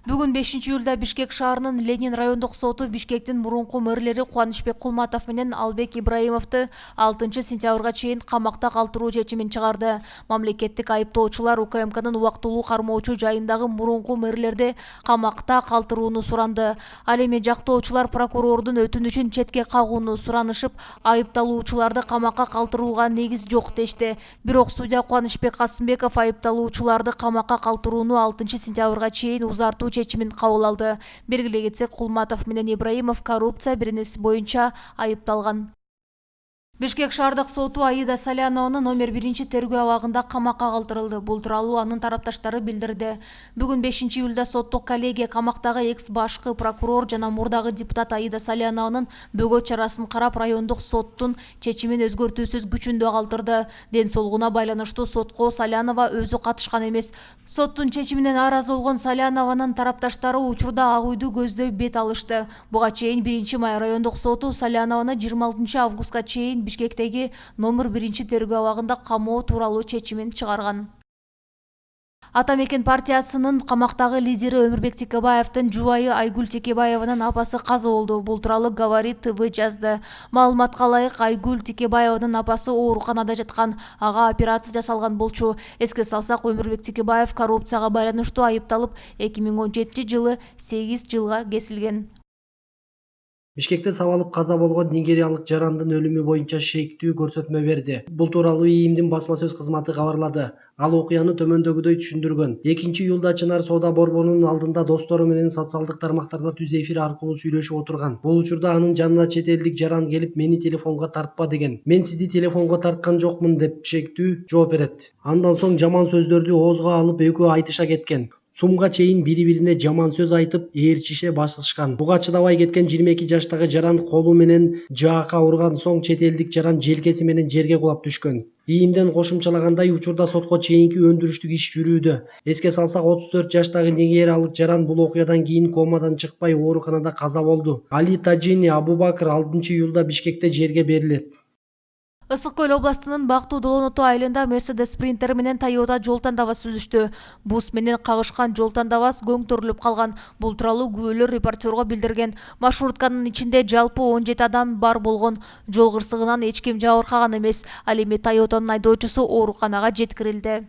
Бүгүн 5-июлда Бишкек шаарынын Ленин райондук соту Бишкектин мурунку мэрлери Кубанычбек Кулматов менен Албек Ибраимовду 6-сентябрга чейин камакта калтыруу чечимин чыгарды. Мамлекеттик айыптоочулар УКМКнын убактылуу кармоочу жайындагы мурунку мэрлерди камакта калтырууну суранды. Ал эми жактоочулар прокурордун өтүнүчүн четке кагууну суранышып, айыпталуучуларды камакка калтырууга негиз жок дешти. Бирок судья Кубанычбек Касымбеков айыпталуучуларды камакка калтырууну 6-сентябрга чейин узартуу чечимин кабыл алды. Белгилей кетсек, Кулматов менен Ибраимов коррупция беренеси боюнча айыпталган. Бишкек шаардык соту Аида Салянованын номер 1-тергөө абагында камакка калтырылды. Бул тууралуу анын тарапташтары билдирди. Бүгүн 5-июлда соттук коллегия камактагы экс башкы прокурор жана мурдагы депутат Аида Салянованын бөгөт чарасын карап, райондук соттун чечимин өзгөртүүсүз күчүндө калтырды. Ден соолугуна байланыштуу сотко Салянова өзү катышкан эмес. Соттун чечимине нааразы болгон Салянованын тарапташтары учурда ак үйдү көздөй бет алышты. Буга чейин 1-май райондук соту Салянованы 26-августка чейин Бишкектеги номер 1-тергөө абагында камоо тууралуу чечимин чыгарган. Ата мекен партиясынын камактагы лидери Өмүрбек Текебаевдин жубайы Айгүл Текебаеванын апасы каза болду. Бул тууралуу Говорит ТВ жазды. Маалыматка ылайык, Айгүл Текебаеванын апасы ооруканада жаткан, ага операция жасалган болчу. Эске салсак, Өмүрбек Текебаев коррупцияга байланыштуу айыпталып, 2017-жылы 8 жылга кесилген. Бишкекте сабалып каза болгон нигериялык жарандын өлүмү боюнча шектүү көрсөтмө берди. Бул тууралуу ИИМдин басма сөз кызматы кабарлады. Ал окуяны төмөндөгүдөй түшүндүргөн. 2-июлда Чынар соода борборунун алдында достору менен социалдык тармактарда түз эфир аркылуу сүйлөшүп отурган. Бул учурда анын жанына чет элдик жаран келип, мени телефонго тартпа деген. Мен сизди телефонго тарткан жокмун деп шектүү жооп берет. Андан соң жаман сөздөрдү оозго алып экөө айтыша кеткен. Сумга чейин бири-бирине жаман сөз айтып, ээрчише башышкан. Буга чыдабай кеткен 22 жаштагы жаран колу менен жаака урган соң чет элдик жаран желкеси менен жерге кулап түшкөн. ИИМден кошумчалагандай, учурда сотко чейинки өндүрүштүк иш жүрүүдө. Эске салсак, 34 жаштагы нигериялык жаран бул окуядан кийин комадан чыкпай ооруканада каза болду. Али Таджини Абубакр 6-июлда Бишкекте жерге берилет. Ысык Көл областынын Бактуу Долоноту айылында Mercedes Sprinter менен Toyota жол тандабас сүзүштү. Бус менен кагышкан жол тандабас көңтөрүлүп калган. Бул тууралуу күбөлөр репортерго билдирген. Маршрутканын ичинде жалпы 17 адам бар болгон. Жол кырсыгынан эч ким жабыркаган эмес. Ал эми Toyotанын айдоочусу ооруканага жеткирилди.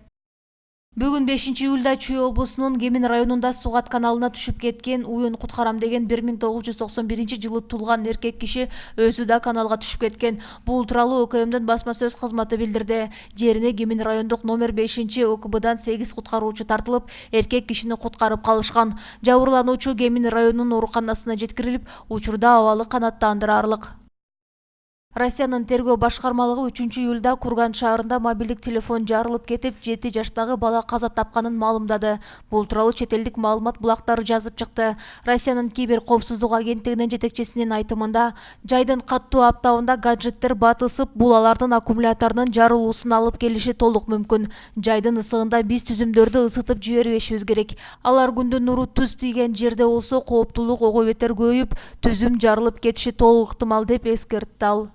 Бүгүн 5-июлда Чүй облусунун Кемин районунда Сугат каналына түшүп кеткен уюн куткарам деген 1991-жылы туулган эркек киши өзү да каналга түшүп кеткен. Бул тууралуу УКМдин басма сөз кызматы билдирди. Жерине Кемин райондук номер 5-ОКБдан 8 куткаруучу тартылып, эркек кишини куткарып калышкан. Жабырлануучу Кемин районунун ооруканасына жеткирилип, учурда абалы канааттандырарлык. Россиянын тергөө башкармалыгы 3-июлда Курган шаарында мобилдик телефон жарылып кетип, 7 жаштагы бала каза тапканын маалымдады. Бул тууралуу чет элдик маалымат булактары жазып чыкты. Россиянын кибер коопсуздук агенттигинин жетекчисинин айтымында, жайдын каттуу аптабында гаджеттер батысып, бул алардын аккумуляторунун жарылуусун алып келиши толук мүмкүн. Жайдын ысыгында биз түзүмдөрдү ысытып жибербешибиз керек. Алар күндүн нуру түз тийген жерде болсо, кооптулук ого бетер көбөйүп, түзүм жарылып кетиши толук ыктымал деп эскертти ал.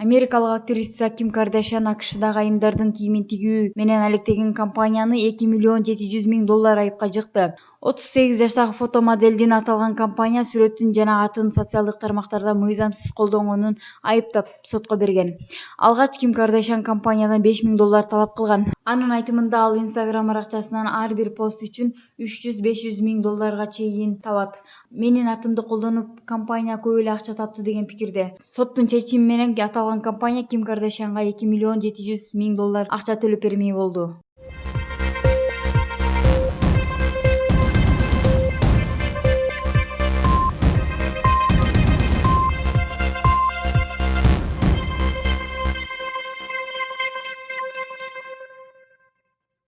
Америкалык актриса Ким Кардашьян АКШдагы айымдардын кийимин тигүү менен алектеген компанияны $2,700,000 айыпка жыкты. 38 жаштагы фотомоделдин аталган компания сүрөтүн жана атын социалдык тармактарда мыйзамсыз колдонгонун айыптап сотко берген. Алгач Ким Кардашьян компаниядан $5,000 талап кылган. Анын айтымында, ал Instagram аракчасынан ар бир пост үчүн $300-500,000 чейин табат. Менин атымды колдонуп, компания көп эле акча тапты деген пикирде. Соттун чечими менен аталган компания Ким Кардашьянга $2,700,000 акча төлөп бермей болду.